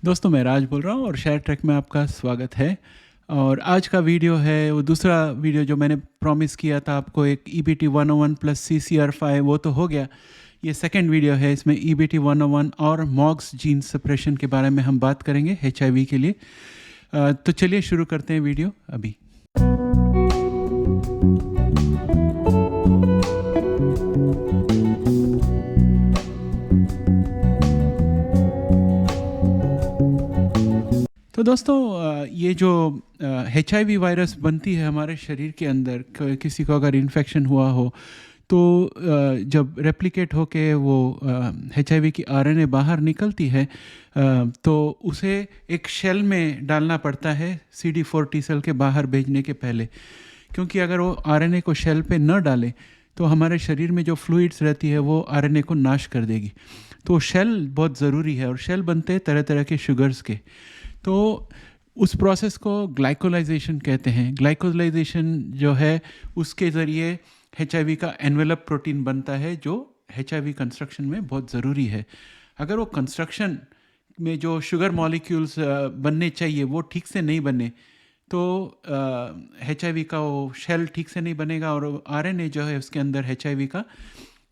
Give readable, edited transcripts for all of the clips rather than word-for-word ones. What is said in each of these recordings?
दोस्तों मैं राज बोल रहा हूँ और शेयर ट्रैक में आपका स्वागत है। और आज का वीडियो है वो दूसरा वीडियो जो मैंने प्रॉमिस किया था आपको, एक EBT 101 प्लस CCR5, वो तो हो गया। ये सेकंड वीडियो है, इसमें EBT 101 और मॉक्स जीन सप्रेशन के बारे में हम बात करेंगे HIV के लिए। तो चलिए शुरू करते हैं वीडियो अभी। तो दोस्तों ये जो HIV वायरस बनती है हमारे शरीर के अंदर, किसी को अगर इन्फेक्शन हुआ हो तो जब रेप्लिकेट होके वो HIV की RNA बाहर निकलती है तो उसे एक शेल में डालना पड़ता है CD4 टी सेल के बाहर भेजने के पहले, क्योंकि अगर वो RNA को शेल पे न डाले तो हमारे शरीर में जो फ्लूइड्स रहती है वो RNA को नाश कर देगी। तो शेल बहुत ज़रूरी है और शेल बनते हैं तरह तरह के शुगर्स के। तो उस प्रोसेस को ग्लाइकोलाइजेशन कहते हैं। ग्लाइकोलाइजेशन जो है उसके ज़रिए HIV का एनवेलप प्रोटीन बनता है जो HIV कंस्ट्रक्शन में बहुत ज़रूरी है। अगर वो कंस्ट्रक्शन में जो शुगर मॉलिक्यूल्स बनने चाहिए वो ठीक से नहीं बने तो HIV का वो शेल ठीक से नहीं बनेगा और RNA जो है उसके अंदर HIV का,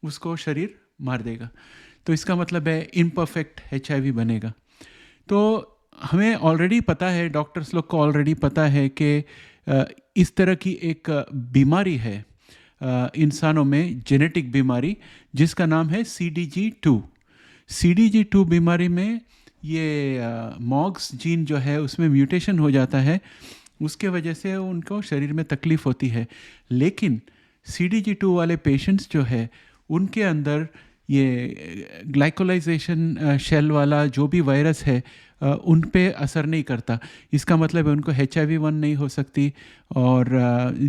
उसको शरीर मार देगा। तो इसका मतलब है इम्परफेक्ट HIV बनेगा। तो हमें ऑलरेडी पता है, डॉक्टर्स लोग को ऑलरेडी पता है कि इस तरह की एक बीमारी है इंसानों में, जेनेटिक बीमारी जिसका नाम है CDG2। CDG2 बीमारी में ये मॉक्स जीन जो है उसमें म्यूटेशन हो जाता है, उसके वजह से उनको शरीर में तकलीफ़ होती है। लेकिन CDG2 वाले पेशेंट्स जो है उनके अंदर ये ग्लाइकोलाइजेशन शेल वाला जो भी वायरस है उन पे असर नहीं करता। इसका मतलब है उनको HIV-1 नहीं हो सकती और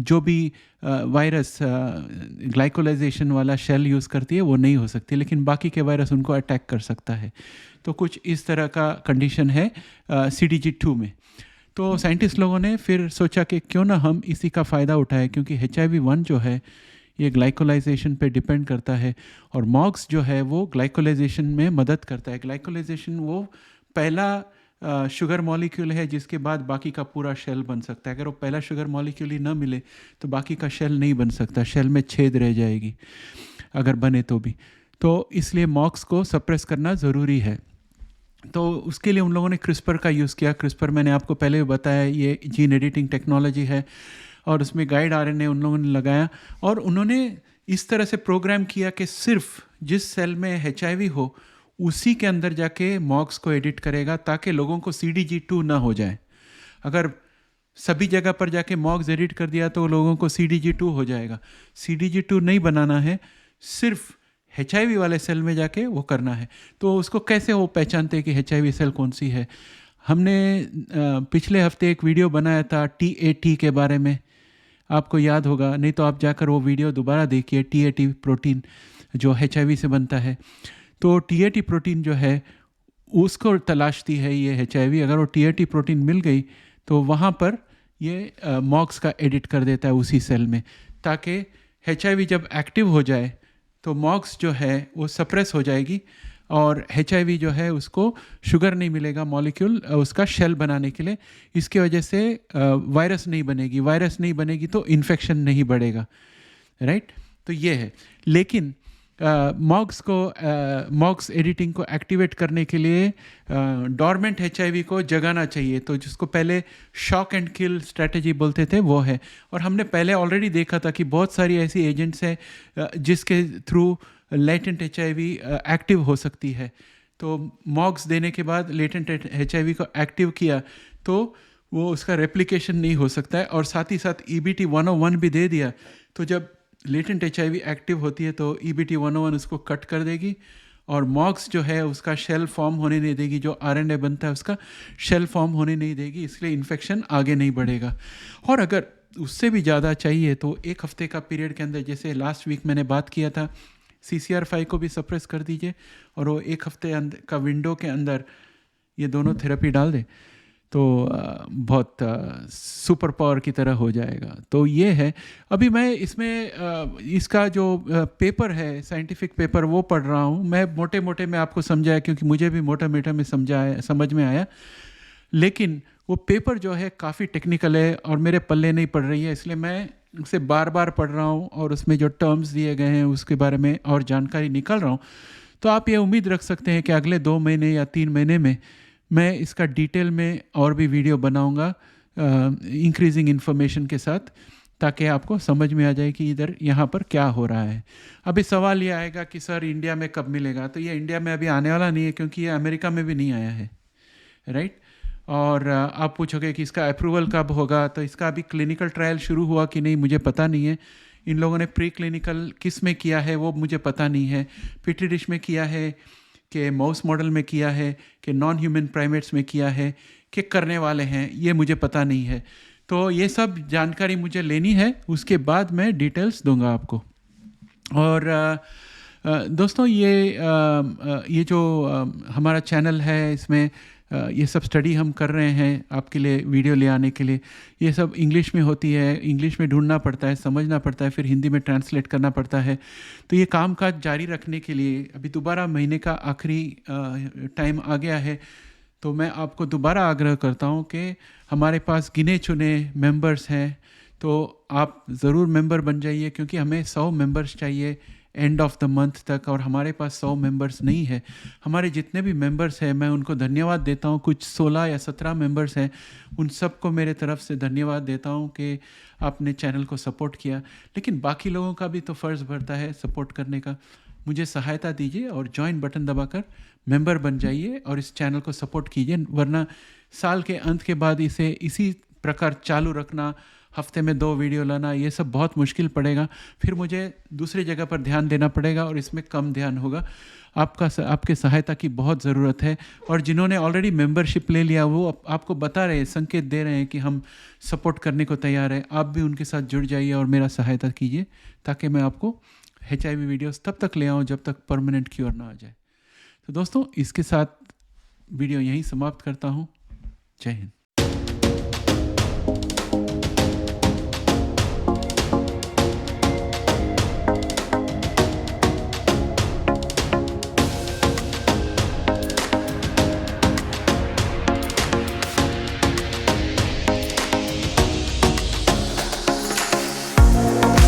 जो भी वायरस ग्लाइकोलाइजेशन वाला शेल यूज़ करती है वो नहीं हो सकती, लेकिन बाकी के वायरस उनको अटैक कर सकता है। तो कुछ इस तरह का कंडीशन है CDG2 में। तो साइंटिस्ट लोगों ने फिर सोचा कि क्यों ना हम इसी का फ़ायदा उठाएं, क्योंकि HIV-1 जो है ये ग्लाइकोलाइजेशन पे डिपेंड करता है और मॉक्स जो है वो ग्लाइकोलाइजेशन में मदद करता है। ग्लाइकोलाइजेशन वो पहला शुगर मॉलिक्यूल है जिसके बाद बाकी का पूरा शेल बन सकता है। अगर वो पहला शुगर मॉलिक्यूल ही न मिले तो बाकी का शेल नहीं बन सकता, शेल में छेद रह जाएगी अगर बने तो भी। तो इसलिए मॉक्स को सप्रेस करना ज़रूरी है। तो उसके लिए उन लोगों ने क्रिस्पर का यूज़ किया। क्रिस्पर मैंने आपको पहले भी बताया, ये जीन एडिटिंग टेक्नोलॉजी है और उसमें गाइड RNA उन लोगों ने लगाया और उन्होंने इस तरह से प्रोग्राम किया कि सिर्फ जिस सेल में HIV हो उसी के अंदर जाके मॉक्स को एडिट करेगा ताकि लोगों को CDG2 ना हो जाए। अगर सभी जगह पर जाके मॉक्स एडिट कर दिया तो लोगों को CDG2 हो जाएगा। CDG2 नहीं बनाना है, सिर्फ HIV वाले सेल में जाके वो करना है। तो उसको कैसे वो पहचानते हैं कि HIV सेल कौन सी है? हमने पिछले हफ्ते एक वीडियो बनाया था TAT के बारे में, आपको याद होगा, नहीं तो आप जाकर वो वीडियो दोबारा देखिए। TAT प्रोटीन जो HIV से बनता है, तो TAT प्रोटीन जो है उसको तलाशती है ये HIV। अगर वो TAT प्रोटीन मिल गई तो वहाँ पर ये मॉक्स का एडिट कर देता है उसी सेल में, ताकि HIV जब एक्टिव हो जाए तो मॉक्स जो है वो सप्रेस हो जाएगी और HIV जो है उसको शुगर नहीं मिलेगा मॉलिक्यूल उसका शेल बनाने के लिए। इसकी वजह से वायरस नहीं बनेगी, वायरस नहीं बनेगी तो इन्फेक्शन नहीं बढ़ेगा, राइट। तो ये है। लेकिन मॉक्स एडिटिंग को एक्टिवेट करने के लिए डॉर्मेंट HIV को जगाना चाहिए, तो जिसको पहले शॉक एंड किल स्ट्रेटजी बोलते थे वो है। और हमने पहले ऑलरेडी देखा था कि बहुत सारी ऐसी एजेंट्स हैं जिसके थ्रू लेटेंट HIV एक्टिव हो सकती है। तो मॉक्स देने के बाद लेटेंट HIV को एक्टिव किया तो वो उसका रेप्लिकेशन नहीं हो सकता है, और साथ ही साथ EBT 101 भी दे दिया तो जब लेटेंट HIV एक्टिव होती है तो EBT 101 उसको कट कर देगी और मॉक्स जो है उसका शेल फॉर्म होने नहीं देगी, जो RNA बनता है उसका शेल फॉर्म होने नहीं देगी, इसलिए इन्फेक्शन आगे नहीं बढ़ेगा। और अगर उससे भी ज़्यादा चाहिए तो एक हफ्ते का पीरियड के अंदर, जैसे लास्ट वीक मैंने बात किया था, CCR5 को भी सप्रेस कर दीजिए और वो एक हफ्ते का विंडो के अंदर ये दोनों थेरेपी डाल दें तो बहुत सुपर पावर की तरह हो जाएगा। तो ये है। अभी मैं इसमें इसका जो पेपर है, साइंटिफिक पेपर, वो पढ़ रहा हूँ। मैं मोटे मोटे में आपको समझाया, क्योंकि मुझे भी मोटा मोटा में समझ में आया। लेकिन वो पेपर जो है काफ़ी टेक्निकल है और मेरे पल्ले नहीं पड़ रही है, इसलिए मैं उसे बार बार पढ़ रहा हूँ और उसमें जो टर्म्स दिए गए हैं उसके बारे में और जानकारी निकाल रहा हूँ। तो आप ये उम्मीद रख सकते हैं कि अगले 2 महीने या 3 महीने में मैं इसका डिटेल में और भी वीडियो बनाऊंगा इंक्रीजिंग इन्फॉर्मेशन के साथ, ताकि आपको समझ में आ जाए कि इधर यहाँ पर क्या हो रहा है। अभी सवाल ये आएगा कि सर इंडिया में कब मिलेगा? तो ये इंडिया में अभी आने वाला नहीं है, क्योंकि ये अमेरिका में भी नहीं आया है, राइट। और आप पूछोगे कि इसका अप्रूवल कब होगा? तो इसका अभी क्लिनिकल ट्रायल शुरू हुआ कि नहीं मुझे पता नहीं है। इन लोगों ने प्री क्लिनिकल किस में किया है वो मुझे पता नहीं है। पेट्री डिश में किया है कि माउस मॉडल में किया है कि नॉन ह्यूमन प्राइमेट्स में किया है कि करने वाले हैं, ये मुझे पता नहीं है। तो ये सब जानकारी मुझे लेनी है, उसके बाद मैं डिटेल्स दूंगा आपको। और दोस्तों ये जो हमारा चैनल है, इसमें ये सब स्टडी हम कर रहे हैं आपके लिए, वीडियो ले आने के लिए। ये सब इंग्लिश में होती है, इंग्लिश में ढूंढना पड़ता है, समझना पड़ता है, फिर हिंदी में ट्रांसलेट करना पड़ता है। तो ये काम काज जारी रखने के लिए अभी दोबारा महीने का आखिरी टाइम आ गया है। तो मैं आपको दोबारा आग्रह करता हूँ कि हमारे पास गिने चुने मेंबर्स हैं, तो आप ज़रूर मेंबर बन जाइए, क्योंकि हमें 100 मेंबर्स चाहिए एंड ऑफ द मंथ तक, और हमारे पास 100 मेंबर्स नहीं है। हमारे जितने भी मेंबर्स हैं मैं उनको धन्यवाद देता हूँ। कुछ 16 या 17 मेंबर्स हैं, उन सबको मेरे तरफ से धन्यवाद देता हूँ कि आपने चैनल को सपोर्ट किया। लेकिन बाकी लोगों का भी तो फ़र्ज़ बनता है सपोर्ट करने का। मुझे सहायता दीजिए और ज्वाइन बटन दबाकर मेंबर बन जाइए और इस चैनल को सपोर्ट कीजिए, वरना साल के अंत के बाद इसे इसी प्रकार चालू रखना, हफ्ते में 2 वीडियो लाना, ये सब बहुत मुश्किल पड़ेगा। फिर मुझे दूसरी जगह पर ध्यान देना पड़ेगा और इसमें कम ध्यान होगा। आपके सहायता की बहुत ज़रूरत है। और जिन्होंने ऑलरेडी मेंबरशिप ले लिया वो आपको बता रहे हैं, संकेत दे रहे हैं कि हम सपोर्ट करने को तैयार हैं। आप भी उनके साथ जुड़ जाइए और मेरा सहायता कीजिए, ताकि मैं आपको HIV वीडियोस तब तक ले आऊँ जब तक परमानेंट क्योर ना आ जाए। तो दोस्तों, इसके साथ वीडियो यहीं समाप्त करता हूँ। जय हिंद।